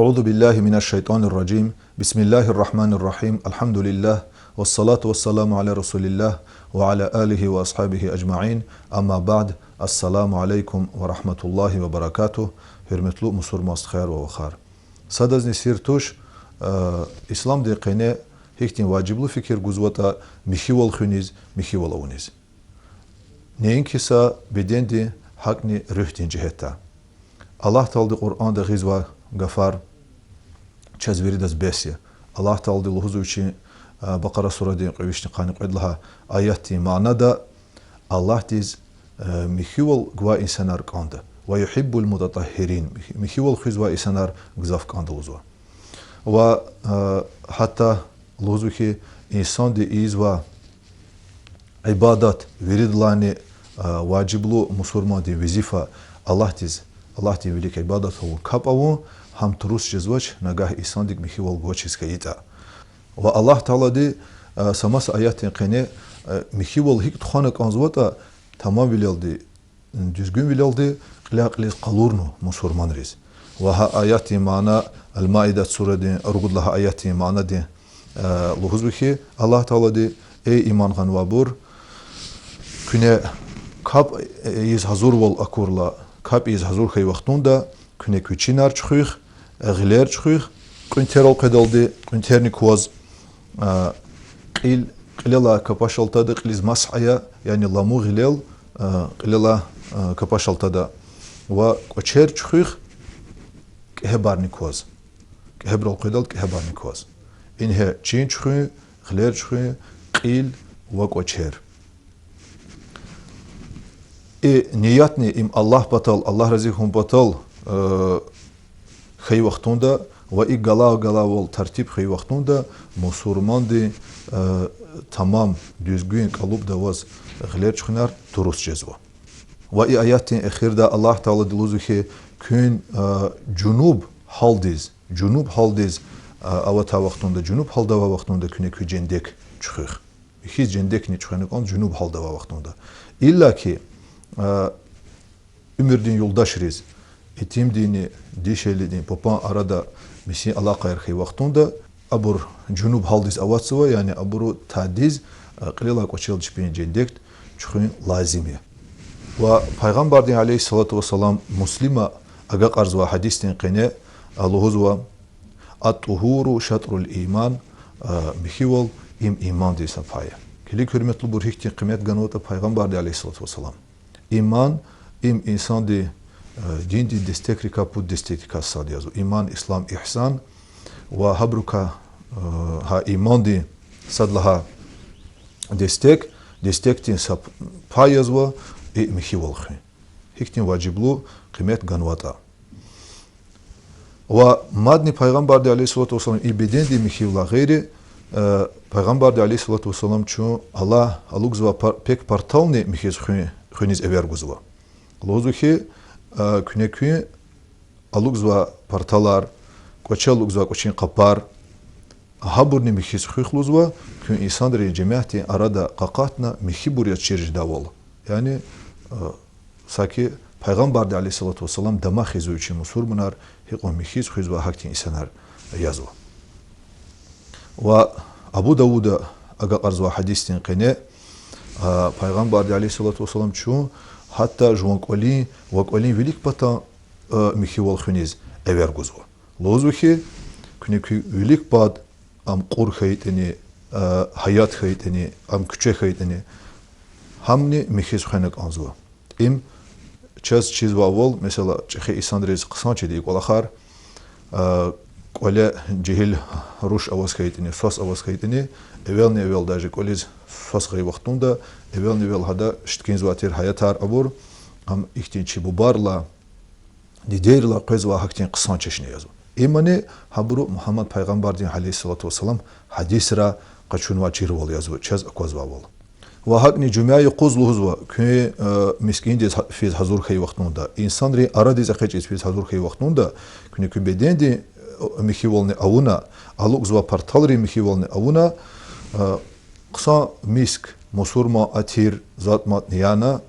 أعوذ بالله من الشيطان الرجيم بسم الله الرحمن الرحيم الحمد لله والصلاة والسلام على رسول الله وعلى آله وأصحابه أجمعين أما بعد السلام عليكم ورحمة الله وبركاته hürmetli musulmast خير وخار صدز نسير توش إسلام دي قينة هيكتين واجبلو فكر جزوتا مخيول خونيز مخيول أونيز نين كسا بدين دي حقني رفتين جهتا الله تعالى القرآن ده غزوة غفار چزويري داز بيسيا الله تعالى لهزو چي بقرة سورة دي قويشتي قاني قويد لها آياتي معنى دا الله ديز مخيول غوا إنسانار قانده ويحب المتطهرين مخيول خزوا إنسانار غزاف قانده لزوا وحتى لهزو كي إنسان دي إيزوا عبادات ورد لاني واجبلو مسلمان دي وزيفة الله دي велик عبادت هو كابو هم تروس جزوج نگاه إنسان ديك مخيول غوچيس كيتا والله تعالى دي سماس آيات قينه مخيول هيك تخانك انزوتا تمام بيلدي düzgün بيلدي قلاقليز قالورنو مسلمان ريز وها آيات معنا المائدة سورة دي ارغد لها آيات معنا دي لوزبخي الله تعالى دي اي ايمان غن وابور كنه كاب يز حضور ول اكورلا كاب يز حضور خي وقتوندا كنه كوچينار چخوخ غلير چخوخ كنترول قدالدي كنترني كوز قليلا كباشلتادا قليز مسحيا يعني لامو غليل قليلا كباشلتادا وكوچير چخوخ كهبارني كوز كهبرال قدال كهبارني كوز إنها چين چخوخ غلير چخوخ قيل وكوچير نياتني ام الله بطل الله رزقهم بطل خي وقتوندا و اي غلا ول ترتيب خي وقتوندا مسلمان دي تمام düzgün kalıp da was غلير çıkınar durus cezva و اي ayatın اخirda Allah Teala diluzu ki kün junub haldiz avata vaqtunda junub halda vaqtunda küne kü cendek çıkır hiç cendek ne çıkanık on junub halda vaqtunda illa ki Ümürdin yoldaşırız. Etim dini, dişelidin, popan arada misin alaqayr xey vaqtunda abur junub haldiz avatsıva yani aburu tadiz qilila qoçel çpin cendekt çxun lazimi. Ve Peygamber din aleyhissalatu vesselam muslima aga qarzwa hadistin qine Allahuzwa at-tuhuru şatrul iman mihiwal iman de safaya. Kilik hürmetli bu hikti kıymet ganota Peygamber din aleyhissalatu vesselam. İman insan de din di destek kaput destek kasad yazo. İman İslam ihsan ve habruka ha iman di sadlaha destektin sap payazwa mihiwal khin. Hiktin vaciblu kıymet ganvata. Ve madni Peygamber de aleyhissalatu vesselam ibeden di mihiwla gayri Peygamber de aleyhissalatu vesselam çu Allah alugzva pek partalne mihiz خونیز اورگوزوا. لوزو که کنیکی آلوگزوا پرتالار، کوچه آلوگزوا کوچین قپار، هابورنی میخیز خویخلوزوا که انسان در جمعیت آرادا قاقاتنا میخیبوریت چیرج داول. یعنی ساکی پیغمبر علیه الصلاة والسلام دماغی زوجی مسور منار هیچ میخیز خویزوا حکتی انسانار یازوا. و ابو داوود اگر ارزوا حدیثین قنه Peygamber aleyhissalatu vesselam çu hatta jwanqoli waqoli velik pata mihiwal khuniz everguzwa lozu ki kuneki velik bad am qur khayteni hayat khayteni am küçe khayteni hamni mihiz khanak anzwa im çaz çizva vol mesela çexe isandrez qsançe deyik olaxar qole cehil rush avaz khayteni sos avaz khayteni evvel даже колез фасгай вақтунда evvel hada ştkinzvatir hayatar abur am ihtinçi bubarla diderla qezva haktin qısan çeşne yazı. Emani habru Muhammed Peygamber din aleyhissalatu vesselam hadisra qaçunva çirvol yazı çaz aqozva vol. Ve hakni cümleyi qozluhuzva ki miskin de fiz hazur xey vaqtunda insan ri aradiz aqeç fiz hazur xey vaqtunda kuni kübedendi mihivolne avuna alugzva partalri mihivolne avuna qısa misk Musurma atir zatmat niyana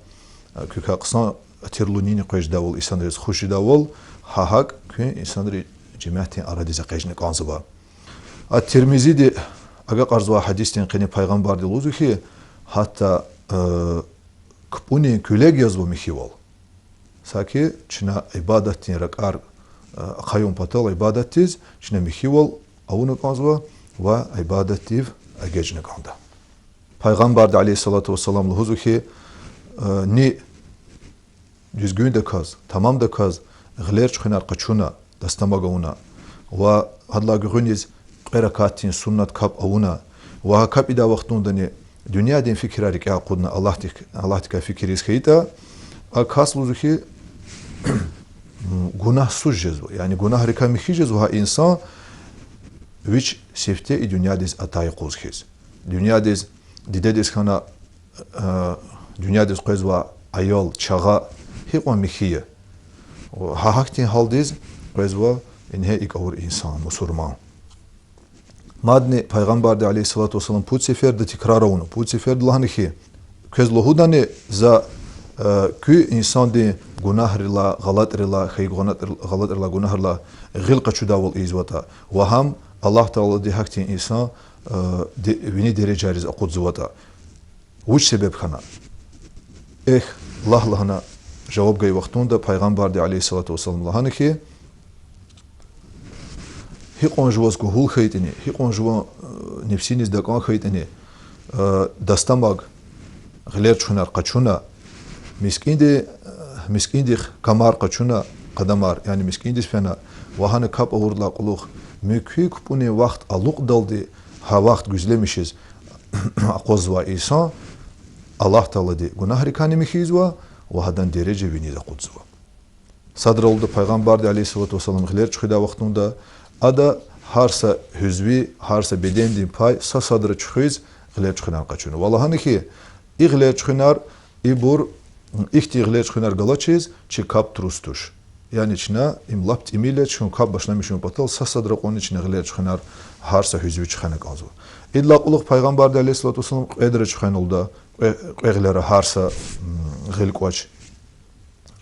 küka qısa atirlunini qoş davul insanlar xoş davul hahak ki insanlar جماعتين أراديز قيجن قانزبا الترمذي دي أجا قرزوا حديثين قني پیغمبر دي لوزوخي حتى كبوني كوليج يزو مخيوال ساكي چنا عبادتين ركار خيوم بطل عبادتيز چنا مخيوال أونو قانزوا و عبادتيف أجيجن قاندا پیغمبر عليه الصلاة والسلام لوزوخي ني düzgün de kaz, tamam da kaz, gler çıkınar kaçuna, dastamaga una, ve hadla görünüz qerakatin sunnat kap avuna, ve kap ida vaxtunda ne dünya den fikirari ki akudna Allah tika fikiri skayta, kas luzuki günah sujjez, yani günah rikamihijez ve insan which sefte i dünya des atay qozkez. Dünya des dide des kana dünya des qezwa ayol çağa هيقوم مخيه وهاكتين هالديز قزوا إنها إكور إنسان مسلمان مادني پیغمبر دي عليه الصلاة والسلام بود سفر ده تكرارونه بود سفر الله نخيه كز لهوداني زا كي إنسان دي گناه رلا غلط رلا خي غلط رلا گناه رلا غلقة شداول إيزوتا وهم الله تعالى دي هاكتين إنسان ويني درجة رز أقود زوتا وش سبب خنا الله لهنا جواب گئی وقتوندا پیغمبر دی علیه الصلاة والسلام لهانه که هیقون جواز گهول خیتنی هیقون جوا نفسینیز دکان خیتنی دستماگ غلیر چونر قچونا مسکین دی کمار قچونا قدمار yani مسکین دی فنا وهانه کپ اورلا قلوخ مکی کپونی وقت aluk daldi ha vaqt güzlemişiz aqozva İsa Allah Teala di günah rikani mihizwa وهذا درجة بيني ذا قدسوا صدر الله پیغمبر عليه الصلاة والسلام خلير چخدا وقتوندا أدا هارسا هزوي هارسا بدن دين باي صدر چخيز خلير چخنار قچونه والله هنكي إغلير چخنار إبور إختي إغلير چخنار غلاچيز چي كاب تروستوش يعني چنا إملابت إميلة چون كاب باشنا مشون بطل صدر قوني چنا غلير چخنار هارسا هزوي چخنار قازو إدلا قلق پیغمبر عليه الصلاة والسلام قدر چخن olda إغلير هارسا غلقواج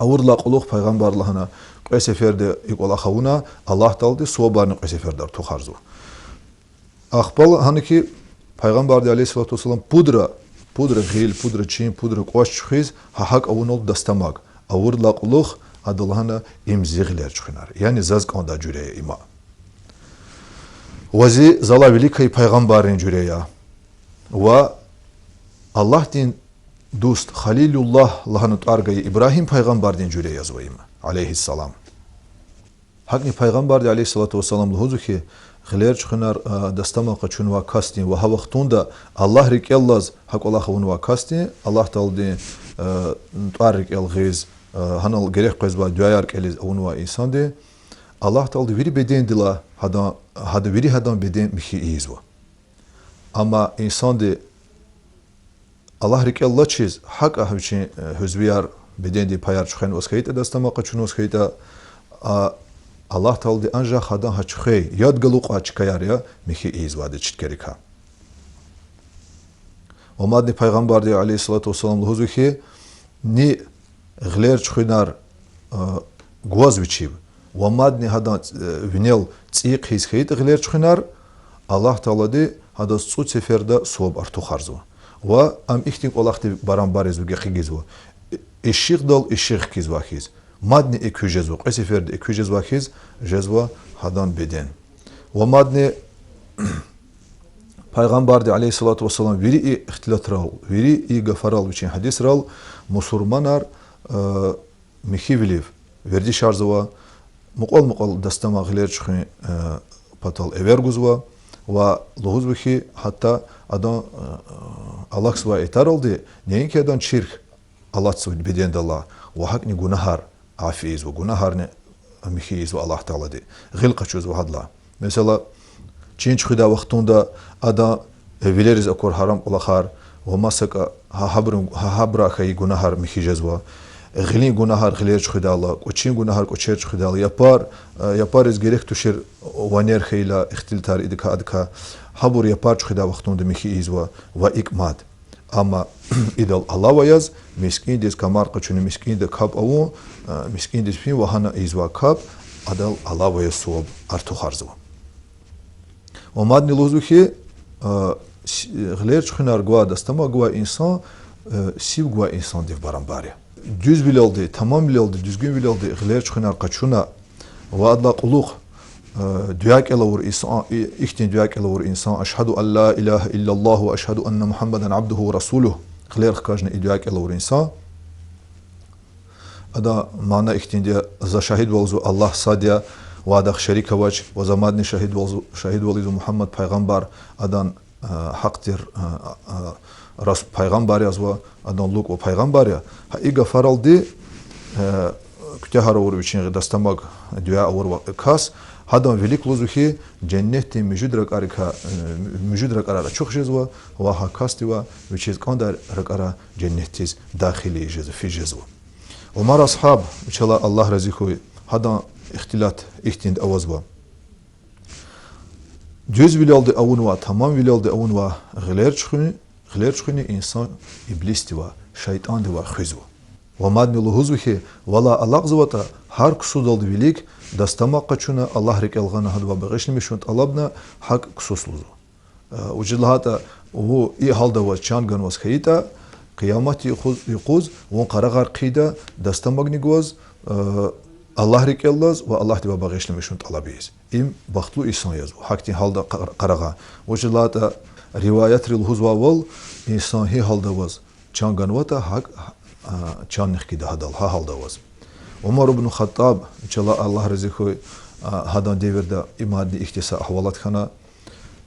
أورلا قلوخ پیغمبر لهنا قسفرده يقول أخونا الله تعالى صوبارن قسفردار تخارزو أخبال هنكي پیغمبر عليه الصلاة والسلام pudra غيل pudra چين pudra قواش چخيز هاك أونول دستماغ أورلا قلوخ أدلهنا إمزيغلر چخنار يعني زازق آندا جوريه إما وزي زلا великой پیغمبرين جوريه و الله دين دوست Halilullah Allah'ın argayı İbrahim peygamberden cüre yazvayım aleyhisselam. Hakni peygamber de aleyhissalatu vesselam lhuzu ki غلير چخنار دستما قچون وا کاستین و ها وقتوندا الله ریکلز حق الله خون وا کاستین الله تعالی طارق الغیز هنال گرح قزوا دویار کلیز اون وا انسان دی الله تعالی ویری بدین دلا hada veri hadan beden mihi izwa. Ama insan de Allah rik Allah çiz hak ahvçin hüzviyar beden de payar çıkan oskayta dastama qaçun oskayta Allah Teala de anja hadan haçxey yad galuq açkayar ya mihi izwa de çitkerika. Omadni peygamber de aleyhissalatu vesselam huzuki ni غلير چخينار غواز وچيب ومادني هذا فينيل تيق هيز خيت غلير چخينار الله تعالى دي هذا صوت سفردا صوب ارتو خرزو و ام اختين قلاخت باران بارز وگي خيزو الشيخ دال الشيخ كيز واخيز مادني اكوجزو قسفرد اكوجز واخيز جزوا هذان بدن ومادني Peygamber de aleyhissalatu vesselam veri ihtilatral, veri gafaral için hadis ral musulmanar mihivliv verdi şarzova muqal dastama gler çıkın patal everguzva ve lohuzvaki hatta adam Allah sva etaraldı neyin ki adam şirk Allah sva beden Allah ve hakni günahar afiz ve günahar ne mihiz ve Allah Teala de gılqa çöz ve hadla mesela Çin çıkıda vaxtunda ada vileriz akor haram olahar ve masaka habra khay günahar mihijezva gılin günahar gıler çıkıda Allah o Çin günahar koçer çıkıda Allah yaparız gerek tuşer vaner khayla ihtiltar idika adka habur yapar çıkıda vaxtunda mihijezva ve ikmad ama idal Allah vayaz miskin des kamar qaçunu miskin de kap avu miskin des fin ve hana izva kap адал Алла вая суаб арту харзва. Омадни лозухи غلیر چخنار گوا دستما گوا انسان سیب گوا انسان دیو برانباری. Düz bile oldu, tamam bile oldu, düzgün bile oldu. غلیر چخنار قچونا و adla قلوق دعاء الأور إنسان إختين دعاء الأور إنسان أشهد أن لا إله إلا الله وأشهد أن محمدا عبده ورسوله غلیر خكاجنا دعاء الأور إنسان هذا معنى إختين دي ذا شهيد والزو الله صاديا وادخ شريك وجه وزمادني شهيد والزو شهيد والزو محمد پیغمبر أدان حقتر راس پیغمبر yazwa adan luk o پیغمبر ya iga faraldi kütahar olur için dastamag dua olur kas hadan velik lozuhi cenneti müjudrak arka müjudrak arara çok jezwa ve hakastiva which kandar rakara cennetiz dahili jez fi jezwa Umar ashab inşallah Allah razı koy hadan ihtilat ihtind avazwa Düz bile oldu avun va tamam bile oldu avun va غلیر چخونی انسان ابلیس دیوا شیطان دیوا خیزو و مادن لحظو که ولا الله زوتا هر کسود oldu bilik dastama qaçuna Allah rekelgana hadva bagışni mişunt alabna hak kususluzu ucilhata o iyi halda var çangan was khayita qiyamati yquz ve qaragar qida dastamagni goz Allah rekellaz ve Allah diva bagışni mişunt alabiz im baxtlu insan yazı hakti halda qaraga ucilhata Rivayet rilhuzva vol insan hi halda vaz çanganvata hak çannik da hadal ha halda vaz Umar ibn Khattab inşallah Allah razı koy hadan devirde imadi ihtisa ahvalat khana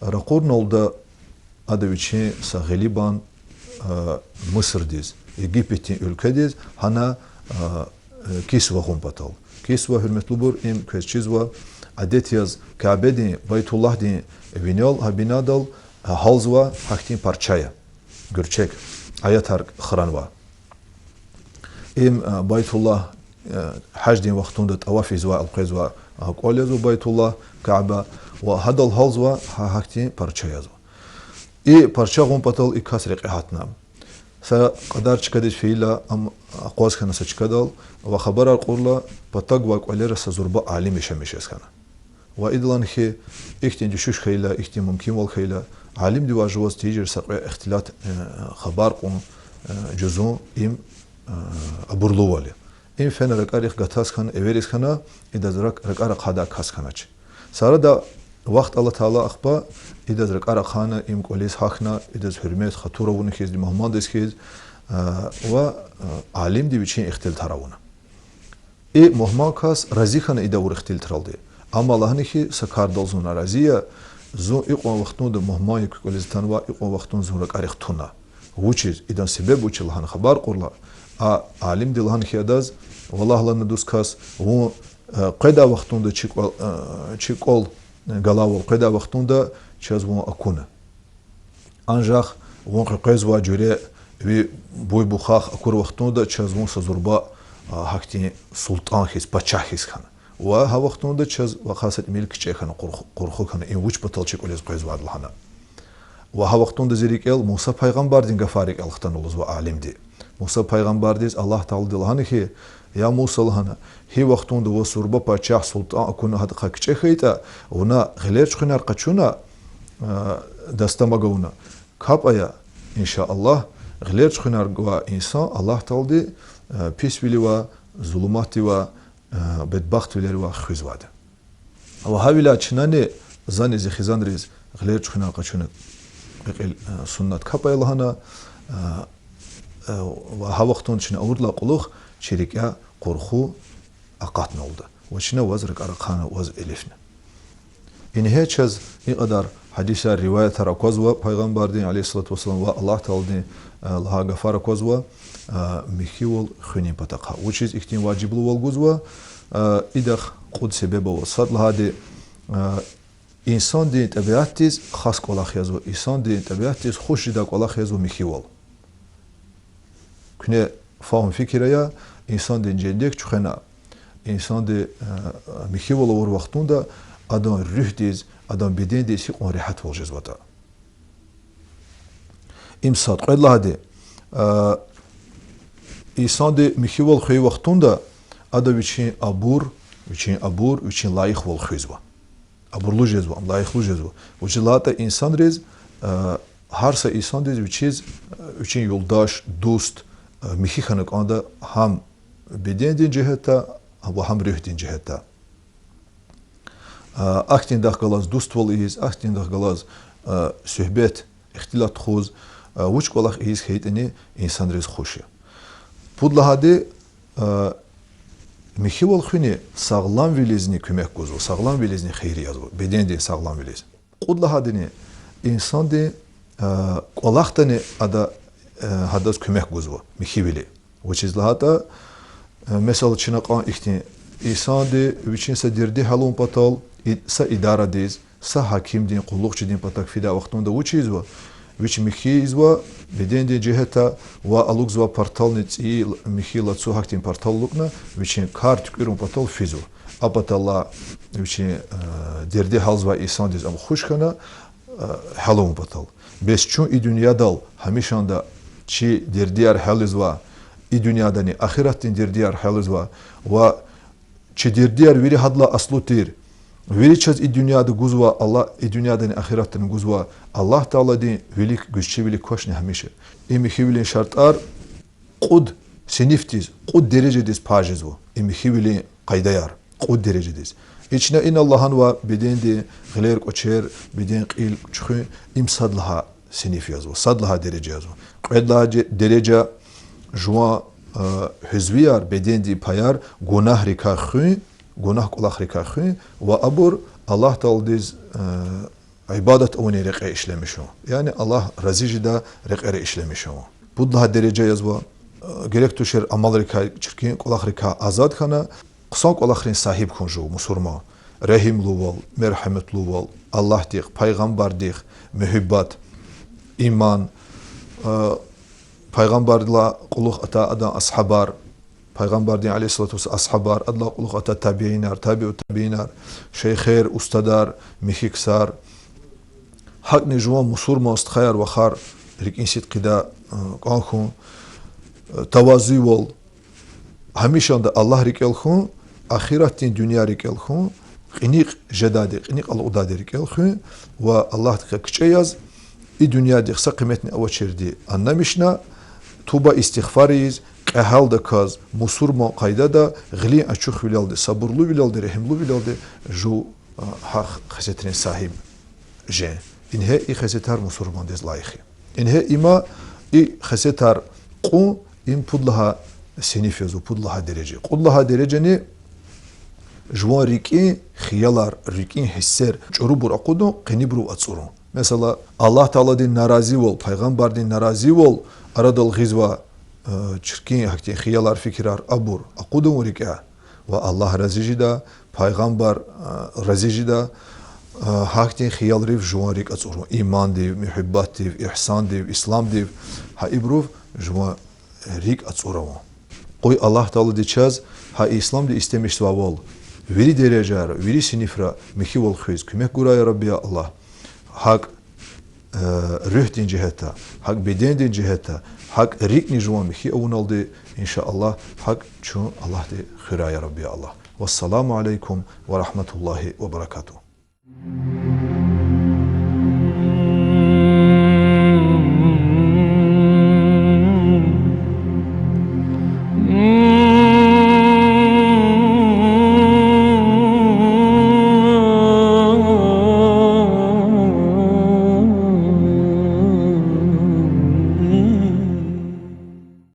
raqurn olda adaviçi sa galiban Mısır diz Egipet'in ülkediz hana kisva humpatal kisva hürmetli bur im keçizva adet yaz Kabe'din Baytullah din vinol habinadal halzva haktin parçaya gürçek ayatar khranva im Baytullah hajdin vaxtunda tawaf izva alqizva qolezu Baytullah Kaaba ve hadal halzva haktin parçaya parça gompatal ikasri qihatna sa qadar çıkadış fiila am aqwas kana sa çıkadal ve khabar qurla patag va qolera sa zurba alim işemişes kana ve idlan ki ihtin düşüş khayla ihtin mumkin wal khayla عالم دي واجوز تيجر سقى اختلاط خبر قوم جزء إم أبرلوالي إم فن ركاريخ قطاس خان إيريس خنا إذا ركار قادا كاس خناش سارا دا وقت الله تعالى أخبا إذا ركار خانة إم كوليس حقنا إذا حرمت خطورة ونخيز دي محمد دسكيز و عالم دي بيشين اختلاط هراونا إيه محمد كاس رزي خنا إذا ور اختلاط رالدي أما الله نخي سكار دلزون رزية زو إقوى وقتون ده مهماي كوليزتان وا إقوى وقتون زورك أريخ تونا وچيز إذا سبب وچ لهان خبر قرلا عالم دي لهان خياداز والله لنا دوس كاس و قيدا وقتون ده چيقول غلاول قيدا وقتون ده چاز و أكونا أنجاخ و قيز وا جوري وي بوي بوخاخ أكور وقتون ده چاز و سزوربا حكتين سلطان خيز بچه خيز خان و ها وقتوندا چاز و خاصت ملک چخنا قرخو کنه این وچ بتال چ کولز قیز واد لهنا و ها وقتوندا زریکل موسی پیغمبر دین گفاریک الختان oluz و عالم دی موسی پیغمبر دیز الله تعالی دلهانه کی یا موسی لهنا هی وقتوندا و سوربا پاچاح سلطان اكون هاد قاک چخیتا ونا غلیر چخنار قچونا دستماگونا کاپایا ان شاء الله غلیر چخنار گوا انسان الله تعالی پس ویلی و ظلمات و بدبخت ویلر و خیزواده و هاویلا چنانه زن از خیزان ریز غلیر چخنا قچونه قیل سنت کپای لهنا و ها وقتون چنه اورلا قلوخ چریکا قرخو اقاتن oldu و چنه وزرک ارقانه وز الفنه این هیچ از این قدر حدیث روایت راکوز و پیغمبر دین علیه الصلاة والسلام و الله تعالی دین لها غفار کوز و میخیول خونین پتاقا و چیز اختین واجب لول گوز و ایدخ خود سبب و صد لها دی انسان دین طبیعتیز خاص کولا خیز و انسان دین طبیعتیز خوش دا کولا خیز و میخیول کنه فهم فکره یا انسان دین جندک چخنا انسان دی میخیول ور وقتون دا adam ruh diz, adam beden diz, on rahat olacağız vata. İmsat qadla hadi. İnsan de mihival xoy vaqtunda adav için abur وچین ابور وچین لایق ول خوزوا ابور لوجزوا لایق لوجزوا وچلata insan rez harsa insan rez وچiz وچین yoldaş dost mixi xanak anda ham bedendin ciheta ve ham rühdin ciheta aktin dağgalaz dost vel iz aktin dağgalaz söhbet ihtilat khoz uç kolaq iz xeytini insan rez xoşi pudlahade mixi vel xuni sağlam velizni kömek gozu sağlam velizni xeyri yazı bedendi sağlam veliz pudlahadini insan de kolaqtani ada hadas kömek gozu mixi veli uçiz lahata mesela çinaqan ihtin insan de üçün sedirdi halon patal sa idara diz sa hakim din qulluqçı din patak fida vaqtunda uçiz va which mixiz va bedendi ciheta va alux va portalnitsi mixila su haktin portallukna which kart tükürün patal fizu apatalla which derdi halz va insan diz am xuşkana halon patal bes çun i dünyadal hamişanda çi derdiyar haliz va i dünyadani ahiretin derdiyar haliz va çi derdiyar veri hadla aslutir veri çaz i dünyada guzva Allah i dünyadani ahiretin guzva Allah Teala din velik güççü velik koşne hamişe imihivlin şartlar qud siniftiz qud derecediz pajiz o imihivlin qaydayar qud derecediz içine in Allah'ın va bedendi gler koçer beden qil çxu imsadlaha sinif yazı sadlaha derece yazı qaydlaha derece jua hüzviyar bedendi payar günah rikahı günah kulak rikahı ve abur Allah Teala diz ibadet onu reka işlemiş o. Yani Allah razıcı da reka işlemiş o. Bu daha derece yazva gerek tuşer amal reka çirkin kulak reka azad kana qısan kulakrin sahip konju musulman rahim luval merhamet luval Allah diq peygamber diq mühibbat iman peygamberla quluq ata ada ashabar peygamber din aleyhissalatu vesselam ashabar adla quluq ata tabiinar tabi'u tabiinar şeyher ustadar mihiksar hak ne juma musulman است خير و خار لیکن سید قدا قانخون تواضع ول همیشه اند الله ریکل خون آخرتین دنیا ریکل خون قنیق جدادی قنیق الله دادی ریکل خون و الله تکچه یاز ای دنیا دیخس قیمتنی اوچردی انمیشنا توبه استغفاریز قهال دکاز مسلمان قایده دا غلی اچوخ ویلالده صبرلو ویلالده رحملو ویلالده جو حق خسیترین صاحب جن اینها ای خسیتر مسلمان دیز لایخی اینها ایما ای خسیتر قو این پودلها سنیف یازو پودلها درجه پودلها درجه نی جوان ریکی خیالار ریکی حسر چورو برا قدو قنی برو اتصورون مثلا الله تعالی دین ناراضی ول پیغمبر دین ناراضی ول aradal غزوا çirkin hakti خیالار fikrar abur aqudum rika ve Allah razıcı da peygamber razıcı da hakti xiyal rif juarik atsuru iman div muhibbat div ihsan div islam div ha ibruf jua rik atsuru qoy Allah Teala diçaz ha islam di istemiş va vol veri derece veri sinifra mihi vol khiz kümek gura ya rabbi Allah hak ruh din ciheta hak beden din ciheta hak rik ni jua mihi avunaldi inşallah hak çu Allah di khira ya rabbi Allah. Vesselamu aleykum ve rahmetullahi ve berekatuhu.